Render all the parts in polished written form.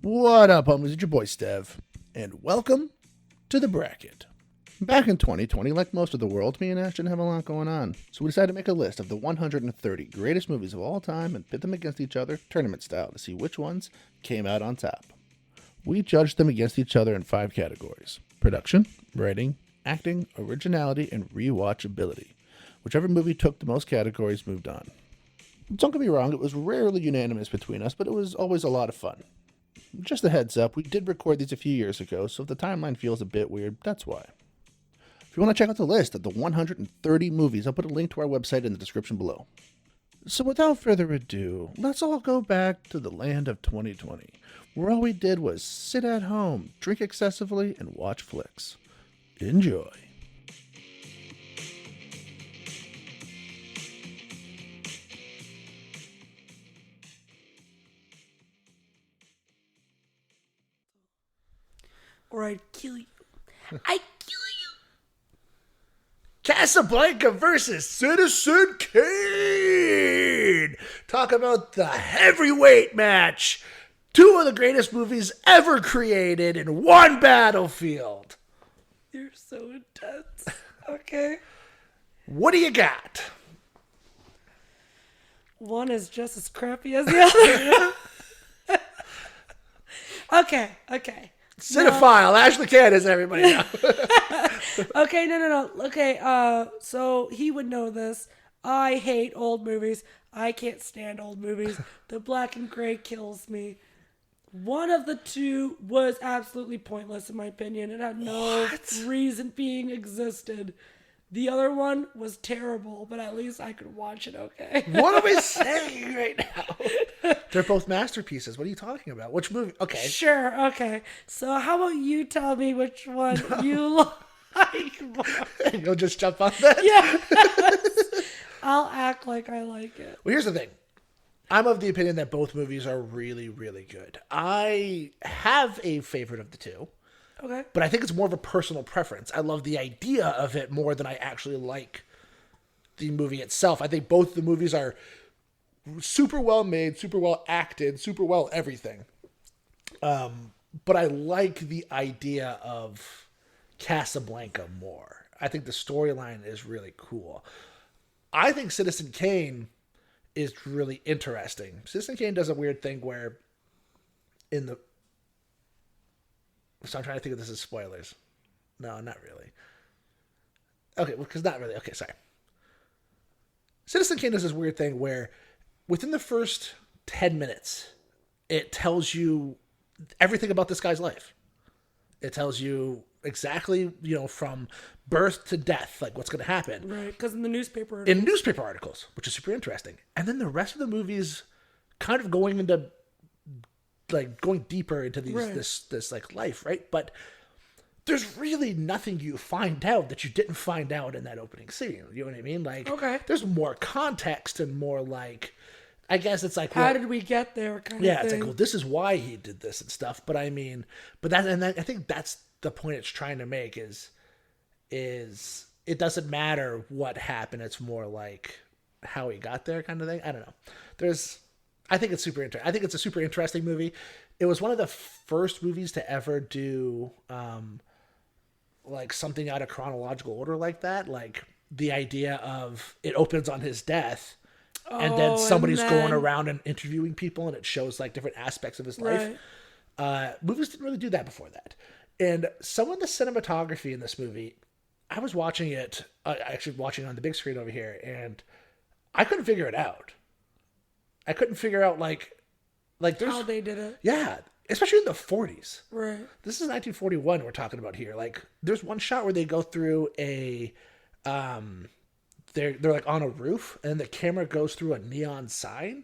What up, homies? It's your boy Stev, and welcome to The Bracket. Back in 2020, like most of the world, me and Ash didn't have a lot going on, so we decided to make a list of the 130 greatest movies of all time and pit them against each other, tournament style, to see which ones came out on top. We judged them against each other in 5 categories: production, writing, acting, originality, and rewatchability. Whichever movie took the most categories moved on. Don't get me wrong, it was rarely unanimous between us, but it was always a lot of fun. Just a heads up, we did record these a few years ago, so if the timeline feels a bit weird, that's why. If you want to check out the list of the 130 movies, I'll put a link to our website in the description below. So without further ado, let's all go back to the land of 2020, where all we did was sit at home, drink excessively, and watch flicks. Enjoy. Or I'd kill you. I'd kill you. Casablanca versus Citizen Kane! Talk about the heavyweight match! 2 of the greatest movies ever created in one battlefield! You're so intense. Okay. What do you got? One is just as crappy as the other. Okay. Cinephile, Ashley Candace, everybody know. Okay, no. Okay, so he would know this. I hate old movies. I can't stand old movies. The black and gray kills me. One of the 2 was absolutely pointless in my opinion. It had no reason being existed. The other one was terrible, but at least I could watch it okay. What am I saying right now? They're both masterpieces. What are you talking about? Which movie? Okay. Sure, okay. So how about you tell me which one you like more? You'll just jump on that? Yes. I'll act like I like it. Well, here's the thing. I'm of the opinion that both movies are really, really good. I have a favorite of the 2. Okay. But I think it's more of a personal preference. I love the idea of it more than I actually like the movie itself. I think both the movies are super well made, super well acted, super well everything. But I like the idea of Casablanca more. I think the storyline is really cool. I think Citizen Kane is really interesting. Citizen Kane does a weird thing where so I'm trying to think if this is spoilers. No, not really. Okay, well, because not really. Okay, sorry. Citizen Kane does this weird thing where within the first 10 minutes, it tells you everything about this guy's life. It tells you exactly, from birth to death, like what's going to happen. Right, because in the newspaper. In newspaper articles, which is super interesting. And then the rest of the movie's kind of going into going deeper into this life, right? But there's really nothing you find out that you didn't find out in that opening scene. You know what I mean? Okay. There's more context and more I guess it's like, how did we get there? Kind of it's thing. like, well, this is why he did this and stuff. But I mean, I think that's the point it's trying to make is it doesn't matter what happened. It's more like how he got there, kind of thing. I don't know. I think it's super interesting. I think it's a super interesting movie. It was one of the first movies to ever do something out of chronological order like that. Like the idea of it opens on his death, and then somebody's going around and interviewing people, and it shows different aspects of his life. Movies didn't really do that before that. And some of the cinematography in this movie, I was watching it, actually watching it on the big screen over here, and I couldn't figure it out. I couldn't figure out there's how they did it. Yeah, especially in the 40s. Right. This is 1941 we're talking about here. There's one shot where they go through a they're on a roof and the camera goes through a neon sign.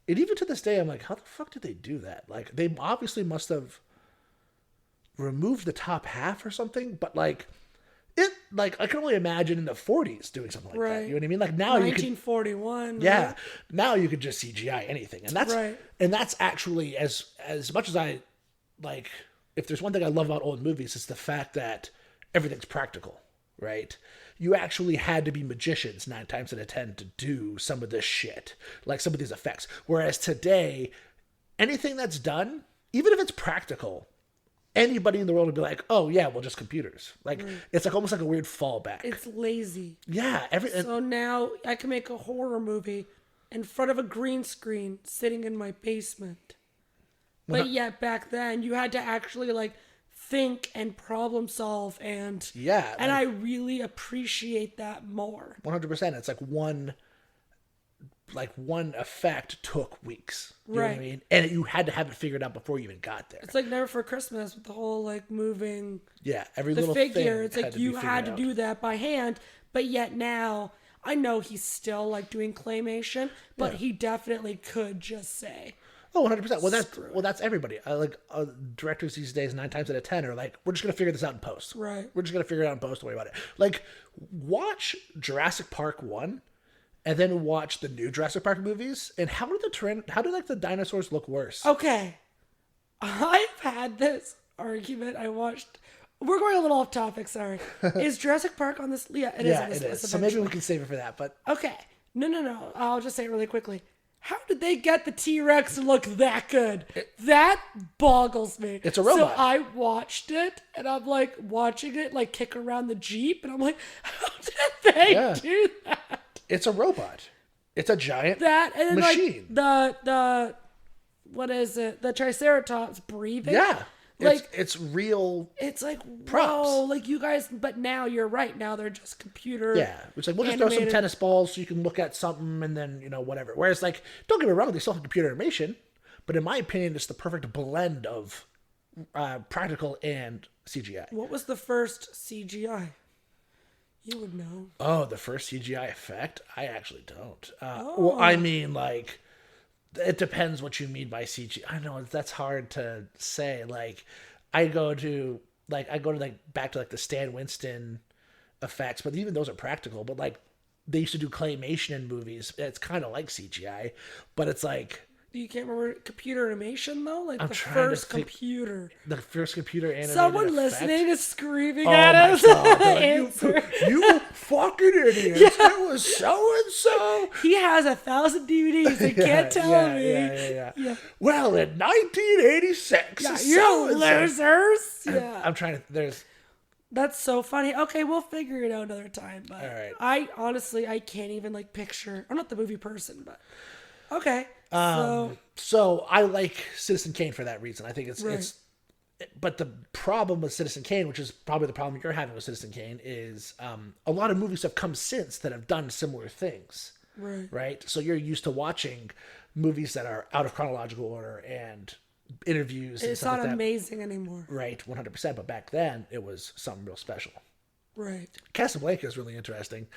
And even to this day I'm like, how the fuck did they do that? They obviously must have removed the top half or something, but I can only imagine in the 40s doing something like that. You know what I mean? Now 1941. Yeah. Right? Now you could just CGI anything. And that's actually as much as I if there's one thing I love about old movies, it's the fact that everything's practical, right? You actually had to be magicians 9 times out of 10 to do some of this shit, some of these effects. Whereas today, anything that's done even if it's practical, anybody in the world would be like, oh yeah, well, just computers. Like, it's like almost like a weird fallback. It's lazy. Yeah. So now I can make a horror movie in front of a green screen sitting in my basement. But yet back then you had to actually like think and problem solve and and I really appreciate that more. 100%. It's like one effect took weeks. You know what I mean? And you had to have it figured out before you even got there. It's like Never for Christmas with the whole like moving every the little figure. thing It's like you had to do that by hand, but yet now I know he's still like doing claymation, but he definitely could just say, oh, 100%. Well, that's everybody. Directors these days, 9 times out of 10 are like, we're just going to figure this out in post. Right. We're just going to figure it out in post. Don't worry about it. Like, watch Jurassic Park 1 and then watch the new Jurassic Park movies. And how do the dinosaurs look worse? Okay. I've had this argument. We're going a little off topic, sorry. Is Jurassic Park on this? Yeah, it is on this it list is. So maybe we can save it for that. But okay. No. I'll just say it really quickly. How did they get the T-Rex to look that good? That boggles me. It's a robot. So I watched it, and I'm like watching it like kick around the Jeep, and I'm like, how did they do that? It's a robot. It's a giant and then machine. Like the what is it? The Triceratops breathing. Yeah. Like it's real. It's like props. Whoa, like you guys. But now you're right. Now they're just computer. Yeah, it's like we'll just throw some tennis balls so you can look at something and then whatever. Whereas like, don't get me wrong, they still have computer animation, but in my opinion, it's the perfect blend of practical and CGI. What was the first CGI? You would know. Oh, the first CGI effect? I actually don't. Well, I mean, like, it depends what you mean by CGI. I know that's hard to say. Like, I go to back to the Stan Winston effects, but even those are practical. But like, they used to do claymation in movies. It's kind of like CGI, but it's like. You can't remember computer animation though? Like I'm the trying first to think, computer. The first computer animated Someone effect. listening is screaming Oh at my us. God, Answer. you fucking idiots. It was so-and-so. He has 1,000 DVDs. They can't tell me. Yeah. Well, in 1986. Yeah, you're losers. Yeah. I'm trying to. That's so funny. Okay, we'll figure it out another time. But all right. I honestly can't even like picture. I'm not the movie person, but okay. So I like Citizen Kane for that reason. I think it's but the problem with Citizen Kane, which is probably the problem you're having with Citizen Kane, is a lot of movies have come since that have done similar things. Right. So you're used to watching movies that are out of chronological order and interviews. And it's stuff not like that. amazing anymore. Right. 100%. But back then it was something real special. Right. Casablanca is really interesting.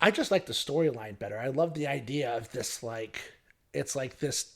I just like the storyline better. I love the idea of this, like, it's like this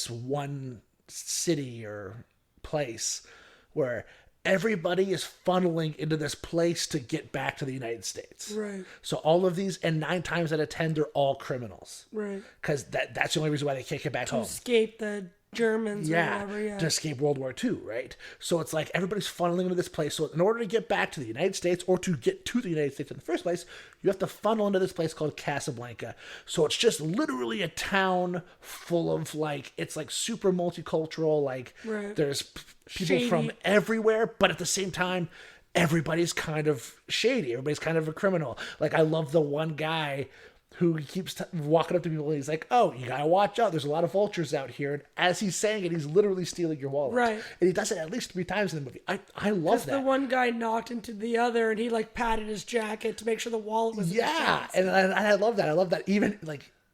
one city or place where everybody is funneling into this place to get back to the United States. Right. So all of these, and 9 times out of 10, they're all criminals. Right. Because that's the only reason why they can't get back home. To escape the Germans or whatever, to escape World War II, right? So it's like everybody's funneling into this place. So in order to get back to the United States or to get to the United States in the first place, you have to funnel into this place called Casablanca. So it's just literally a town full of it's like super multicultural. Like there's people from everywhere, but at the same time, everybody's kind of shady. Everybody's kind of a criminal. Like I love the one guy who keeps walking up to people and he's like, oh, you gotta watch out. There's a lot of vultures out here. And as he's saying it, he's literally stealing your wallet. Right. And he does it at least 3 times in the movie. I love that. The one guy knocked into the other and he patted his jacket to make sure the wallet was in his pants. And I love that. I love that. Even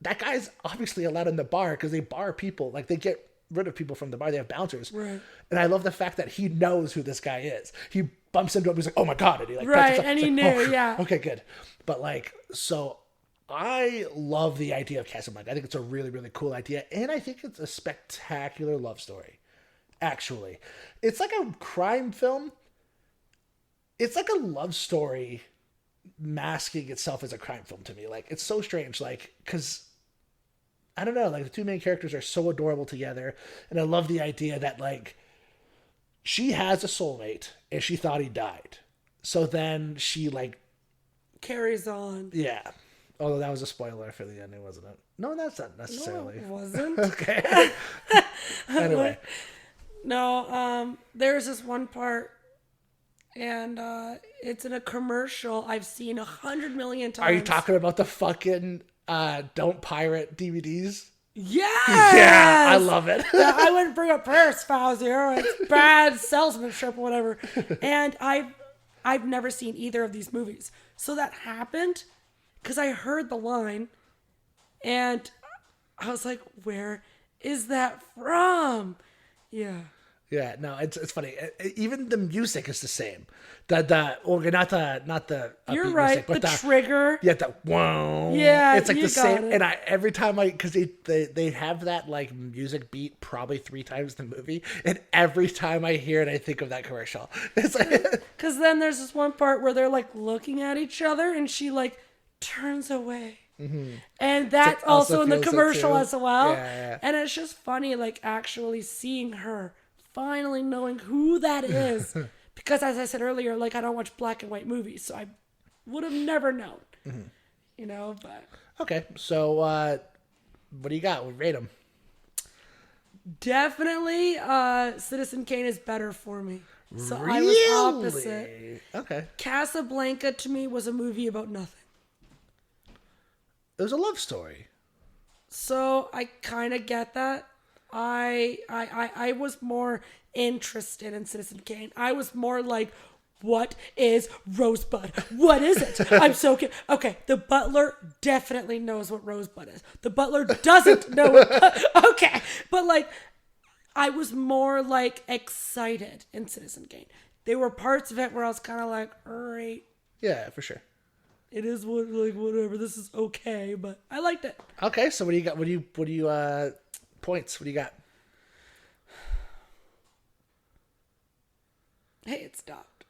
that guy's obviously allowed in the bar because they bar people. Like they get rid of people from the bar. They have bouncers. Right. And I love the fact that he knows who this guy is. He bumps into him. He's like, oh my God. And he and he knew. Okay, good. But so I love the idea of Casablanca. I think it's a really, really cool idea. And I think it's a spectacular love story, actually. It's like a crime film. It's like a love story masking itself as a crime film to me. It's so strange. Because, I don't know, the 2 main characters are so adorable together. And I love the idea that, she has a soulmate and she thought he died. So then she, carries on. Yeah. Although that was a spoiler for the ending, wasn't it? No, that's not necessarily. No, it wasn't. Okay. Anyway. No, there's this one part, and it's in a commercial I've seen 100 million times. Are you talking about the fucking don't pirate DVDs? Yes! Yeah, I love it. I wouldn't bring up Paris Files here. It's bad salesmanship or whatever. And I've never seen either of these movies. So that happened because I heard the line and I was like, where is that from? Yeah. Yeah, no, it's funny. Even the music is the same. Not the You're upbeat right. music, but the trigger. Yeah, the wow. Yeah, it's like you the same. got it. And every time because they have that like music beat probably 3 times in the movie, and every time I hear it, I think of that commercial. It's like Because then there's this one part where they're like looking at each other, and she like turns away. Mm-hmm. And that's also in the commercial as well. Yeah. And it's just funny, like actually seeing her, finally knowing who that is. Because as I said earlier, like I don't watch black and white movies, so I would have never known. Mm-hmm. You know, but okay. So what do you got? We rate them. Definitely, Citizen Kane is better for me. So really? I was opposite. Okay. Casablanca to me was a movie about nothing. It was a love story. So I kind of get that. I was more interested in Citizen Kane. I was more like, what is Rosebud? What is it? I'm so curious. Okay, the butler definitely knows what Rosebud is. The butler doesn't know what... Okay, but like, I was more like excited in Citizen Kane. There were parts of it where I was kind of like, all right. Yeah, for sure. It is whatever. This is okay, but I liked it. Okay, so what do you got? What do you points? What do you got? Hey, it stopped.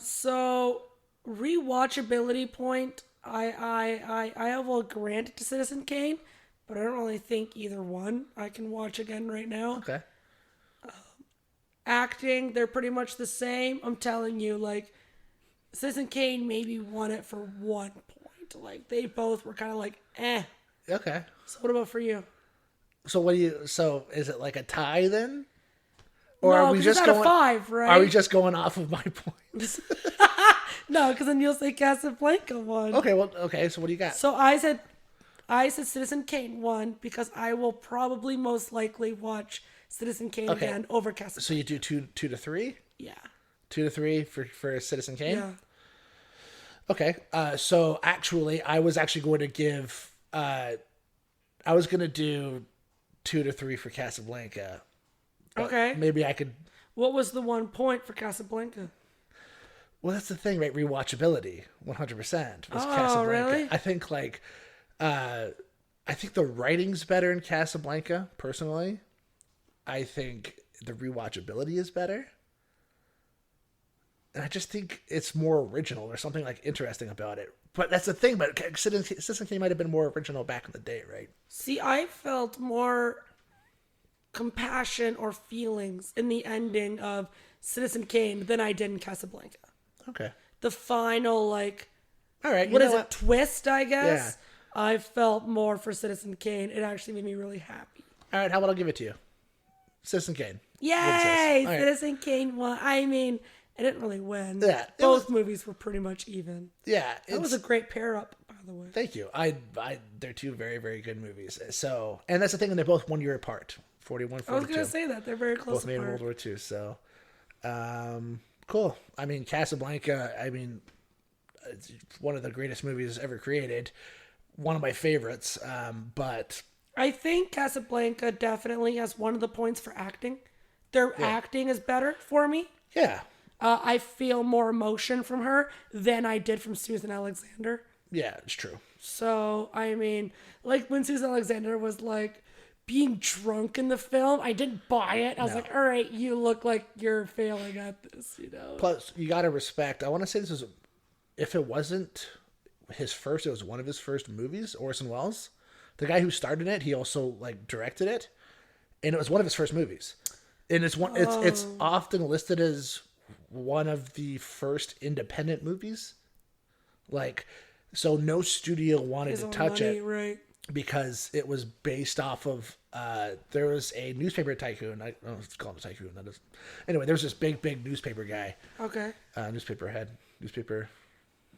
So rewatchability point, I will grant it to Citizen Kane, but I don't really think either one I can watch again right now. Okay. Acting, they're pretty much the same. I'm telling you, like, Citizen Kane maybe won it for 1 point. Like, they both were kind of like, eh. Okay. So what about for you? So is it like a tie then? Or No, are we just out going of 5, right? Are we just going off of my points? No, because then you'll say Casablanca won. Okay, so what do you got? So I said Citizen Kane won because I will probably most likely watch Citizen Kane again over Casablanca. So you do 2 to 3? Yeah. 2 to 3 for Citizen Kane? Yeah. Okay. So actually, I was actually going to give... I was going to do 2 to 3 for Casablanca. Okay. Maybe I could... What was the 1 point for Casablanca? Well, that's the thing, right? Rewatchability, 100% was Oh, Casablanca. really? I think I think the writing's better in Casablanca, personally. I think the rewatchability is better. And I just think it's more original. There's something like interesting about it. But that's the thing. But Citizen Kane might have been more original back in the day, right? See, I felt more compassion or feelings in the ending of Citizen Kane than I did in Casablanca. Okay. The final, like, all right. what is it? Twist, I guess. Yeah. I felt more for Citizen Kane. It actually made me really happy. All right. How about I'll give it to you? Citizen Kane. Yay! Right. Citizen Kane won. I mean, it didn't really win. Yeah. Both movies were pretty much even. Yeah. That was a great pair up, by the way. Thank you. They're 2 very, very good movies. So, and that's the thing, and they're both 1 year apart. 41, 42. I was going to say that. They're very close both made in World War II. So, cool. I mean, Casablanca, it's one of the greatest movies ever created. One of my favorites. But I think Casablanca definitely has one of the points for acting. Their acting is better for me. Yeah. I feel more emotion from her than I did from Susan Alexander. Yeah, it's true. So, I mean, like when Susan Alexander was like being drunk in the film, I didn't buy it. I was like, all right, you look like you're failing at this, you know. Plus, you got to respect, I want to say this was, if it wasn't his first, it was one of his first movies, Orson Welles. The guy who started it, he also like directed it. And it was one of his first movies. And it's often listed as one of the first independent movies. Like, So no studio wanted His to own touch money, it right? because it was based off of there was a newspaper tycoon. I don't know if it's called a tycoon. That is. Anyway, there's this big newspaper guy. Okay. Newspaper head. Newspaper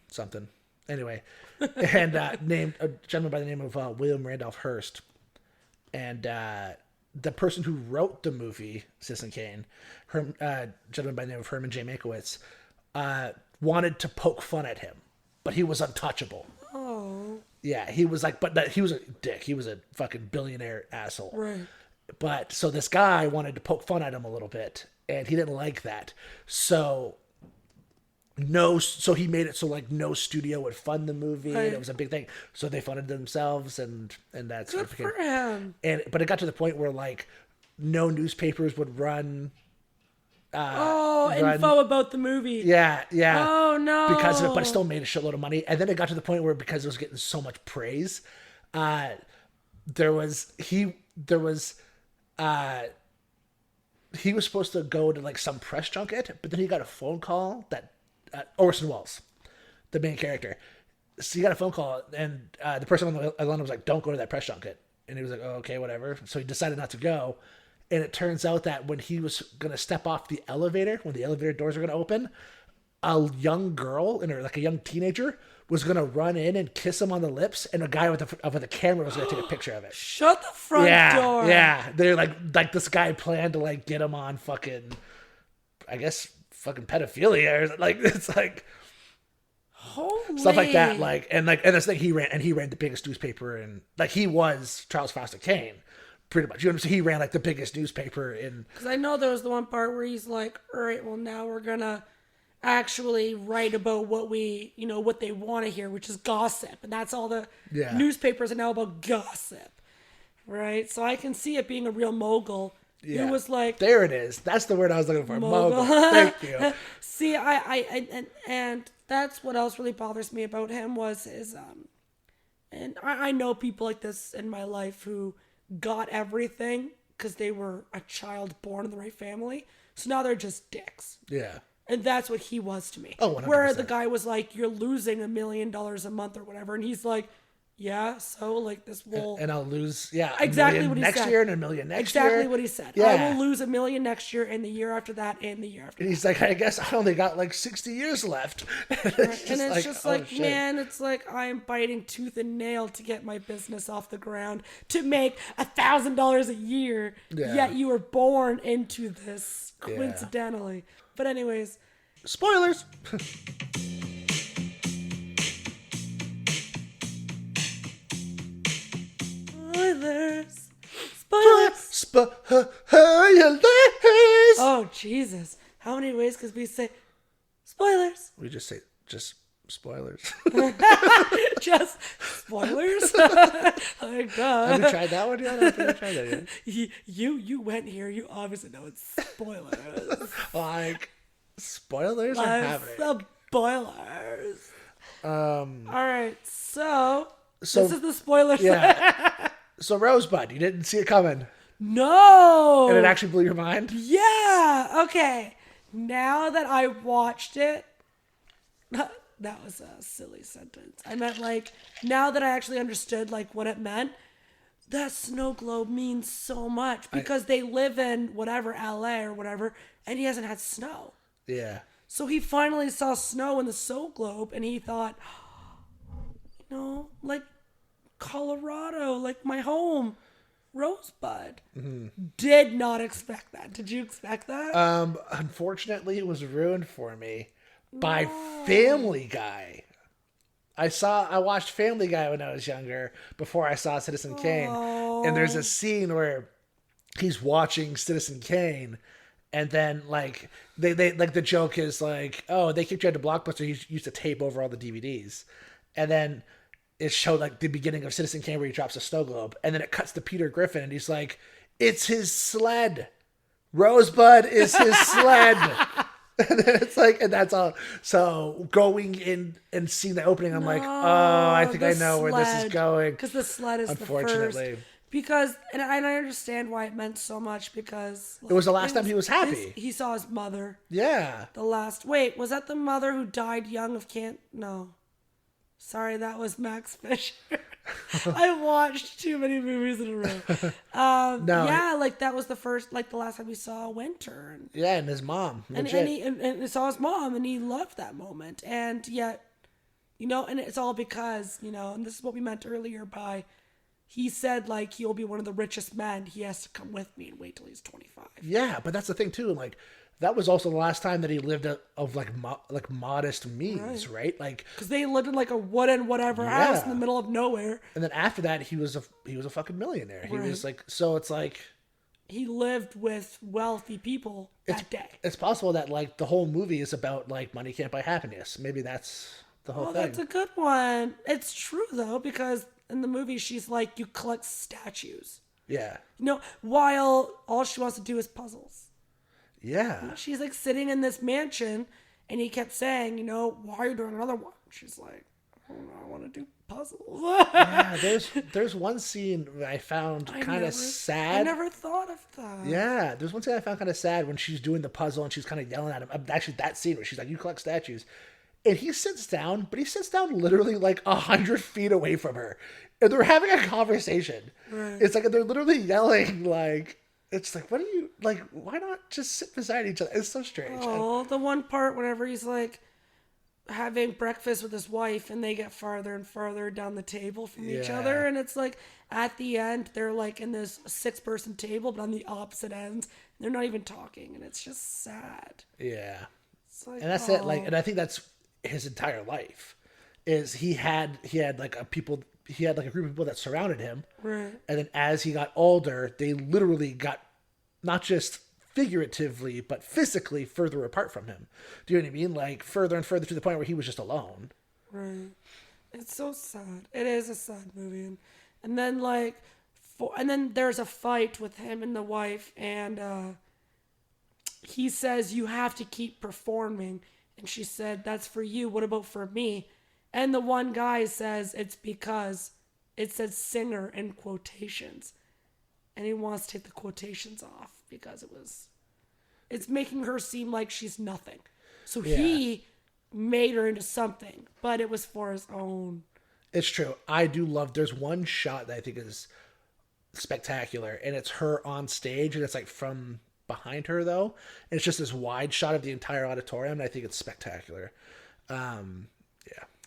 something. Anyway, and named a gentleman by the name of William Randolph Hearst. And the person who wrote the movie, Citizen Kane, gentleman by the name of Herman J. Mankiewicz, wanted to poke fun at him, but he was untouchable. Oh. Yeah, he was like, he was a dick. He was a fucking billionaire asshole. Right. But so this guy wanted to poke fun at him a little bit, and he didn't like that. So he made it so like no studio would fund the movie, Right. and it was a big thing. So they funded themselves, and that's Good for him. but it got to the point where like no newspapers would run. Info about the movie. Yeah. Oh no. Because of it, but it still made a shitload of money. And then it got to the point where because it was getting so much praise, he was supposed to go to like some press junket, but then he got a phone call that Orson Welles, the main character. So he got a phone call, and the person on the other line was like, "Don't go to that press junket," and he was like, "Oh, okay, whatever." So he decided not to go. And it turns out that when he was going to step off the elevator, when the elevator doors were going to open, a young girl, like a young teenager, was going to run in and kiss him on the lips, and a guy with the camera was going to take a picture of it. Shut the front door. Yeah. They're like this guy planned to like get him on fucking, I guess, fucking pedophilia. Or, like, it's like... Holy. Stuff like that, and this thing he ran the biggest newspaper, and like he was Charles Foster Kane, pretty much. You know what I'm saying? He ran like the biggest newspaper in. Because I know there was the one part where he's like, "All right, well now we're gonna actually write about what what they want to hear, which is gossip, and that's all the newspapers are now about gossip, right?" So I can see it being a real mogul. Yeah. It was like there it is. That's the word I was looking for. Mogul. Thank you. See, and that's what else really bothers me about him and I know people like this in my life who got everything because they were a child born in the right family. So now they're just dicks. Yeah. And that's what he was to me. Oh, 100%. Where the guy was like, "You're losing $1 million a month or whatever," and he's like, "Yeah, so like this will..." And I'll lose, exactly what he next said. year and $1 million next exactly year. Exactly what he said. Yeah. I will lose $1 million next year, and the year after that, and the year after and that. he's like, "I guess I only got like 60 years left." It's just like, shit. man, it's like I am biting tooth and nail to get my business off the ground to make $1,000 a year. Yeah. Yet you were born into this coincidentally. But anyways, spoilers. Spoilers. Spoilers. Oh, Jesus. How many ways could we say spoilers? We just say spoilers. Just spoilers? Oh my God. Have you tried that one yet? I don't think I've tried that yet. You went here. You obviously know it's spoilers. Like, spoilers are happening. Spoilers. All right. So this is the spoilers. Yeah. So Rosebud, you didn't see it coming. No. And it actually blew your mind? Yeah. Okay. Now that I watched it, that was a silly sentence. I meant like, now that I actually understood like what it meant, that snow globe means so much because they live in whatever, LA or whatever, and he hasn't had snow. Yeah. So he finally saw snow in the snow globe and he thought, like Colorado, like my home, Rosebud. Mm-hmm. Did not expect that. Did you expect that? Unfortunately, it was ruined for me by Family Guy. I watched Family Guy when I was younger before I saw Citizen Kane. And there's a scene where he's watching Citizen Kane and then like they like the joke is like, "Oh, they kicked you out of Blockbuster. He used to tape over all the DVDs." And then it showed like the beginning of Citizen Kane where he drops a snow globe, and then it cuts to Peter Griffin and he's like, "It's his sled. Rosebud is his sled." And then it's like, and that's all. So going in and seeing the opening, I'm like, "Oh, I think I know where this is going." Because the sled is unfortunately the first. Because, and I understand why it meant so much because... Like, it was the last time he was happy. He saw his mother. Yeah. Wait, was that the mother who died young of cancer? No. Sorry, that was Max Fisher. I watched too many movies in a row. No. Yeah, like that was the last time we saw Winter. Yeah, and his mom. And he saw his mom, and he loved that moment. And yet, and it's all because, and this is what we meant earlier by, he said, like, he'll be one of the richest men. He has to come with me and wait till he's 25. Yeah, but that's the thing, too. Like, that was also the last time that he lived of modest means, right? Like, because they lived in like a wooden whatever house in the middle of nowhere. And then after that, he was a fucking millionaire. He was like, so it's like he lived with wealthy people that day. It's possible that like the whole movie is about like money can't buy happiness. Maybe that's the whole thing. That's a good one. It's true though, because in the movie she's like, you collect statues. Yeah. While all she wants to do is puzzles. Yeah. She's like sitting in this mansion, and he kept saying, why are you doing another one? She's like, I want to do puzzles. Yeah, there's one scene I found kind of sad. I never thought of that. Yeah, there's one scene I found kind of sad when she's doing the puzzle and she's kind of yelling at him. Actually, that scene where she's like, you collect statues. And he sits down, but he sits down literally like 100 feet away from her. And they're having a conversation. Right. It's like they're literally yelling like... It's like, what are you, like, why not just sit beside each other? It's so strange. Oh, the one part whenever he's, like, having breakfast with his wife, and they get farther and farther down the table from each other, and it's like, at the end, they're, like, in this 6-person table, but on the opposite ends, they're not even talking, and it's just sad. Yeah. It's like, and that's it, like, and I think that's his entire life, is he had like a group of people that surrounded him. Right. And then as he got older, they literally got not just figuratively, but physically further apart from him. Do you know what I mean? Like further and further to the point where he was just alone. Right. It's so sad. It is a sad movie. And then and then there's a fight with him and the wife, and he says, you have to keep performing. And she said, that's for you. What about for me? And the one guy says it's because it says singer in quotations. And he wants to take the quotations off because it's making her seem like she's nothing. So he made her into something, but it was for his own. It's true. I do love, there's one shot that I think is spectacular, and it's her on stage, and it's like from behind her though. And it's just this wide shot of the entire auditorium, and I think it's spectacular.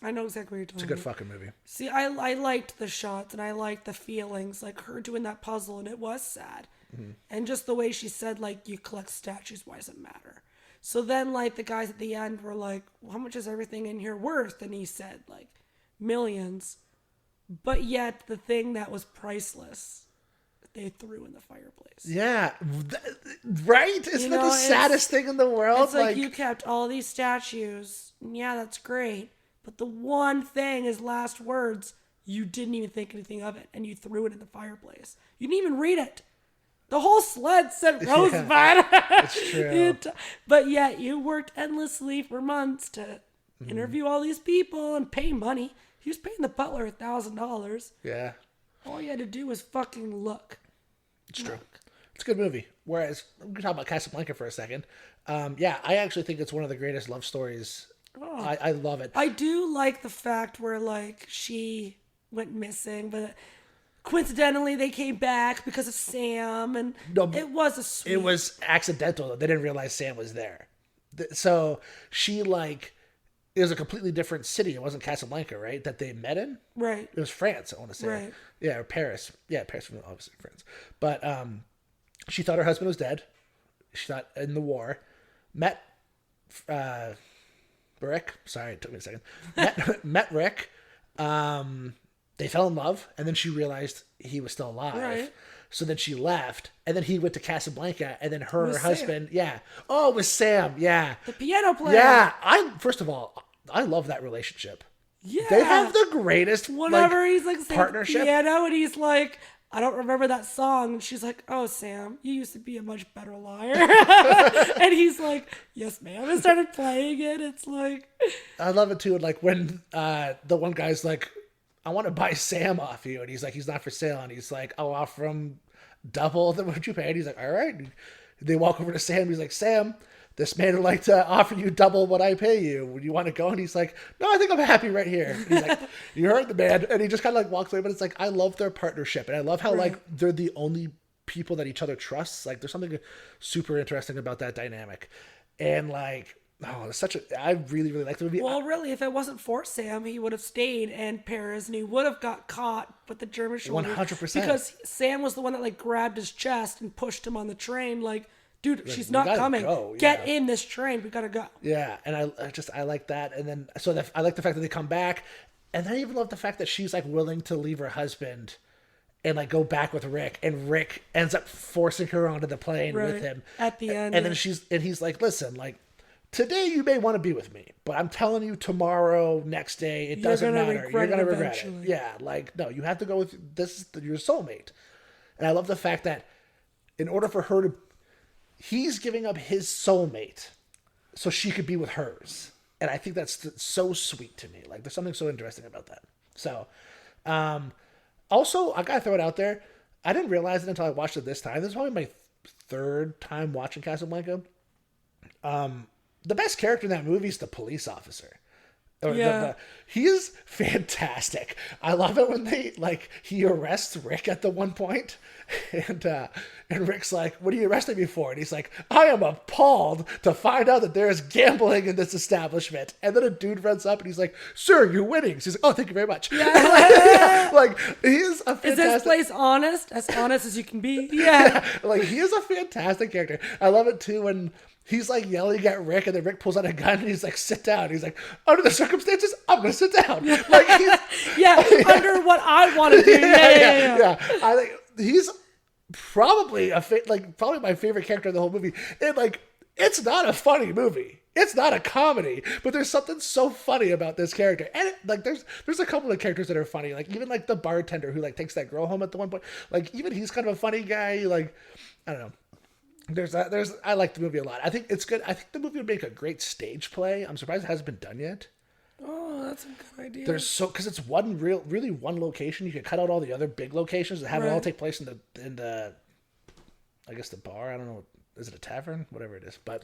I know exactly what you're talking about. It's a good fucking movie. See, I liked the shots, and I liked the feelings, like her doing that puzzle, and it was sad. Mm-hmm. And just the way she said, like, you collect statues, why does it matter? So then, like, the guys at the end were like, well, how much is everything in here worth? And he said, like, millions. But yet, the thing that was priceless, they threw in the fireplace. Yeah. Right? Isn't that the saddest thing in the world? It's like you kept all these statues. Yeah, that's great. But the one thing, his last words, you didn't even think anything of it, and you threw it in the fireplace. You didn't even read it. The whole sled said Rosebud. It's true. But yet you worked endlessly for months to interview all these people and pay money. He was paying the butler $1,000. Yeah. All you had to do was fucking look. It's true. It's a good movie. Whereas, we're going to talk about Casablanca for a second. I actually think it's one of the greatest love stories. Oh. I love it. I do like the fact where, like, she went missing, but coincidentally they came back because of Sam, and it was a sweet... It was accidental. They didn't realize Sam was there. So she, like... It was a completely different city. It wasn't Casablanca, right? That they met in? Right. It was France, I want to say. Right. Yeah, or Paris. Yeah, Paris was obviously France. But she thought her husband was dead. She thought in the war. Met... Rick. Sorry, it took me a second. Met Rick. They fell in love, and then she realized he was still alive. Right. So then she left, and then he went to Casablanca, and then her and her husband, Sam. Oh, it was Sam, yeah. The piano player. Yeah, first of all, I love that relationship. Yeah. They have the greatest Whenever he's like partnership. The piano, and he's like, I don't remember that song. And she's like, oh, Sam, you used to be a much better liar. And he's like, yes, ma'am. And started playing it. It's like... I love it, too. Like, when the one guy's like, I want to buy Sam off you. And he's like, he's not for sale. And he's like, I'll offer him double than what you paid. He's like, all right. And they walk over to Sam. He's like, Sam, this man would like to offer you double what I pay you. Would you want to go? And he's like, no, I think I'm happy right here. And he's like, you heard the man. And he just kind of like walks away. But it's like, I love their partnership. And I love how like they're the only people that each other trusts. Like there's something super interesting about that dynamic. And like, oh, it's such a, I really, really like the movie. Well, really, if it wasn't for Sam, he would have stayed in Paris and he would have got caught with the German shoulders. 100%. Because Sam was the one that like grabbed his chest and pushed him on the train. Like, dude, she's not coming. Go. Get in this train. We gotta go. Yeah, and I like that. And then I like the fact that they come back, and I even love the fact that she's like willing to leave her husband and like go back with Rick, and Rick ends up forcing her onto the plane with him at the end. And then he's like, listen, like today you may want to be with me, but I'm telling you, tomorrow, next day, it doesn't matter. You're gonna regret it. Yeah, like no, you have to go with this. Your soulmate. And I love the fact that in order for her to, he's giving up his soulmate so she could be with hers. And I think that's so sweet to me. Like, there's something so interesting about that. So, also, I gotta throw it out there. I didn't realize it until I watched it this time. This is probably my third time watching Casablanca. The best character in that movie is the police officer. He is fantastic. I love it when he arrests Rick at the one point, and Rick's like, "What are you arresting me for?" And he's like, "I am appalled to find out that there is gambling in this establishment." And then a dude runs up and he's like, "Sir, you're winning." She's like, "Oh, thank you very much." Yeah. Like he is a fantastic. Is this place honest? As honest as you can be? Yeah. Like he is a fantastic character. I love it too when he's like yelling at Rick, and then Rick pulls out a gun and he's like, "Sit down." He's like, "Under the circumstances, I'm gonna sit down." Like he's under what I want to do. Yeah. I think he's probably probably my favorite character in the whole movie. And like, it's not a funny movie. It's not a comedy, but there's something so funny about this character. And there's a couple of characters that are funny. Like even like the bartender who like takes that girl home at the one point. Like even he's kind of a funny guy. Like I don't know. I like the movie a lot. I think it's good. I think the movie would make a great stage play. I'm surprised it hasn't been done yet. Oh, that's a good idea. Because it's really one location. You could cut out all the other big locations and have it all take place in the I guess the bar. I don't know. Is it a tavern? Whatever it is. But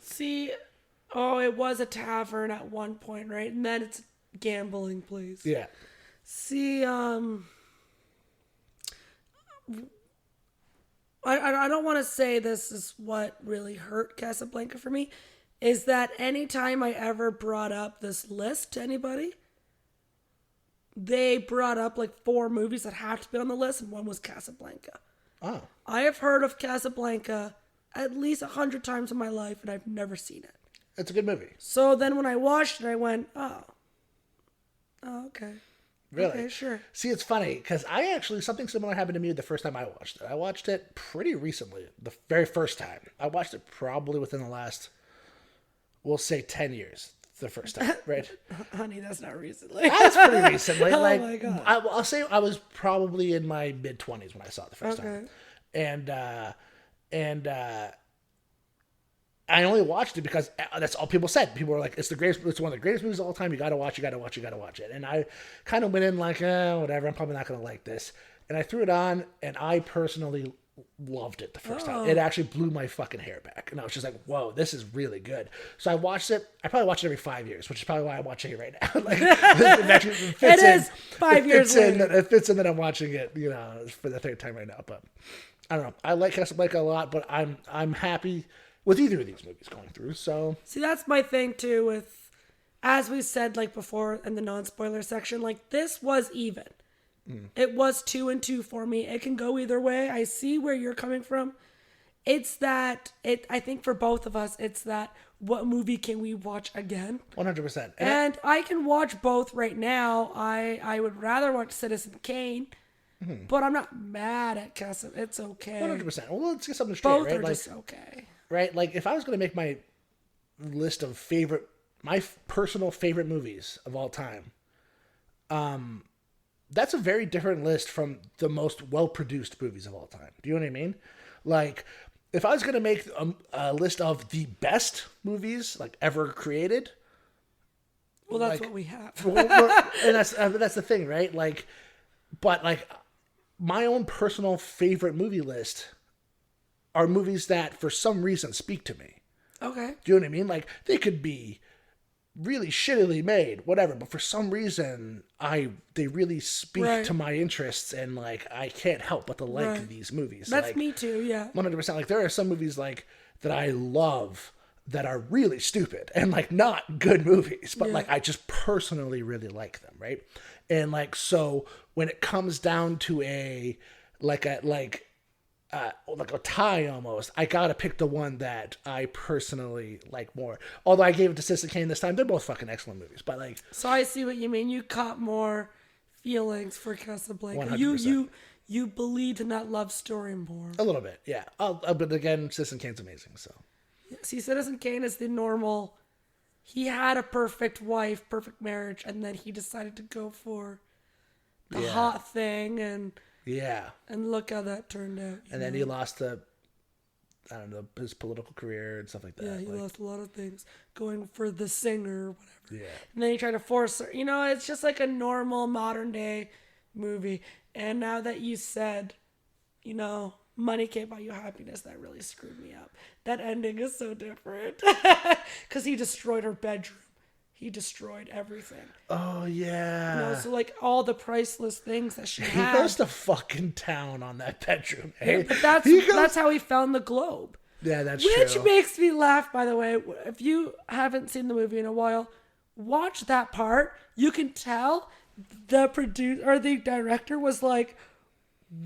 see, it was a tavern at one point, right? And then it's a gambling place. Yeah. See, I don't want to say this is what really hurt Casablanca for me, is that anytime I ever brought up this list to anybody, they brought up like 4 movies that have to be on the list, and one was Casablanca. Oh. I have heard of Casablanca at least 100 times in my life, and I've never seen it. It's a good movie. So then when I watched it, I went, oh, okay. Really? Okay, sure. See, it's funny because something similar happened to me the first time I watched it. I watched it pretty recently, the very first time. I watched it probably within the last, we'll say 10 years, the first time, right? Honey, that's not recently. That's pretty recently. Oh my God. I'll say I was probably in my mid-20s when I saw it the first time. And I only watched it because that's all people said. People were like, it's one of the greatest movies of all time. You gotta watch it. And I kind of went in like, whatever, I'm probably not gonna like this. And I threw it on, and I personally loved it the first time. It actually blew my fucking hair back. And I was just like, whoa, this is really good. So I watched it. I probably watch it every 5 years, which is probably why I'm watching it right now. Like, it fits it is 5 years later. It fits in that I'm watching it, for the third time right now. But I don't know. I like Casablanca a lot, but I'm happy with either of these movies going through. So see, that's my thing too with, as we said like before in the non-spoiler section, like this was even. It was 2 and 2 for me. It can go either way. I see where you're coming from. It's that I think for both of us, it's that what movie can we watch again? 100%. And I can watch both right now. I would rather watch Citizen Kane. But I'm not mad at Casa. It's okay. 100%. Well, let's get something straight, both right? Are just okay. Right? Like, if I was going to make my list of my personal favorite movies of all time, that's a very different list from the most well-produced movies of all time. Do you know what I mean? Like, if I was going to make a list of the best movies, like, ever created... Well, that's what we have. And that's the thing, right? Like, but, like, my own personal favorite movie list are movies that, for some reason, speak to me. Okay. Do you know what I mean? Like, they could be really shittily made, whatever, but for some reason, they really speak to my interests, and, like, I can't help but to like these movies. That's like, me too, yeah. 100%. Like, there are some movies, like, that I love that are really stupid and, like, not good movies, but, like, I just personally really like them, right? And, like, so when it comes down to a tie almost, I gotta pick the one that I personally like more. Although I gave it to Citizen Kane this time. They're both fucking excellent movies, but, like... So I see what you mean. You caught more feelings for Casablanca. 100%. You believed in that love story more. A little bit, yeah. But again, Citizen Kane's amazing, so... See, Citizen Kane is the normal... He had a perfect wife, perfect marriage, and then he decided to go for the hot thing, and... Yeah. And look how that turned out. And then he lost his political career and stuff like that. Yeah, he lost a lot of things going for the singer or whatever. Yeah. And then he tried to force her. You know, it's just like a normal modern day movie. And now that you said, you know, money can't buy you happiness, that really screwed me up. That ending is so different. Because he destroyed her bedroom. He destroyed everything. Oh, yeah. You know, so like all the priceless things that she had. He goes to fucking town on that bedroom. Eh? Yeah, but that's how he found the globe. Yeah, that's true. true. Which makes me laugh, by the way. If you haven't seen the movie in a while, watch that part. You can tell the producer or the director was like,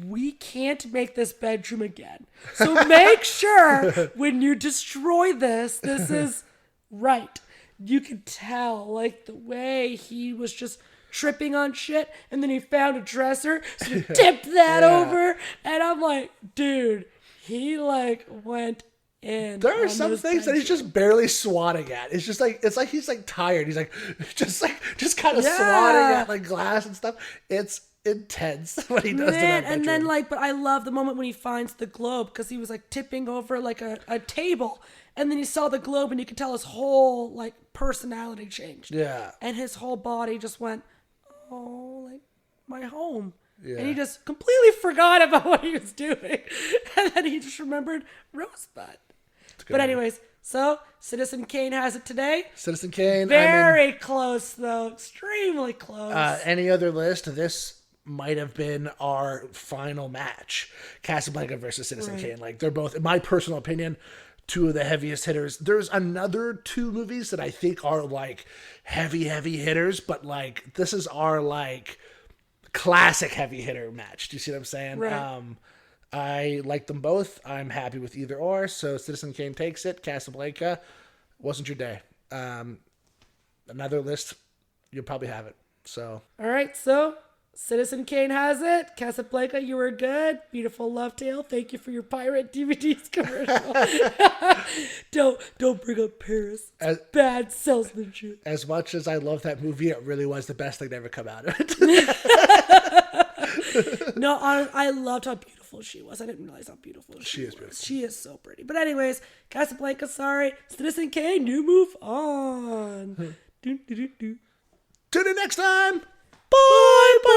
we can't make this bedroom again. So make sure when you destroy this is right. You could tell, like, the way he was just tripping on shit, and then he found a dresser, so he tipped that over, and I'm like, dude, he, like, went in. There are some things that he's just barely swatting at. It's like he's, like, tired. He's, like, just kind of swatting at, like, glass and stuff. It's intense what he does to that bedroom. And then, like, but I love the moment when he finds the globe, because he was, like, tipping over, like, a table, and then he saw the globe, and you could tell his whole, like, personality changed. Yeah. And his whole body just went, oh, like, my home. Yeah. And he just completely forgot about what he was doing. And then he just remembered Rosebud. But anyways, so Citizen Kane has it today. Citizen Kane. Very close, though. Extremely close. Any other list? This might have been our final match. Casablanca versus Citizen Kane. Like, they're both, in my personal opinion, two of the heaviest hitters. There's another two movies that I think are, like, heavy hitters, but, like, this is our, like, classic heavy hitter match. Do you see what I'm saying? Right. I like them both. I'm happy with either or. So Citizen Kane takes it. Casablanca wasn't your day. Another list, you'll probably have it. So. All right, so Citizen Kane has it. Casablanca, you were good. Beautiful love tale. Thank you for your pirate DVDs commercial. Don't bring up Paris. Bad salesmanship. As much as I love that movie, it really was the best thing to ever come out of it. No, I loved how beautiful she was. I didn't realize how beautiful she was. Beautiful. She is so pretty. But anyways, Casablanca, sorry. Citizen Kane, you move on. Tune in next time. Bye.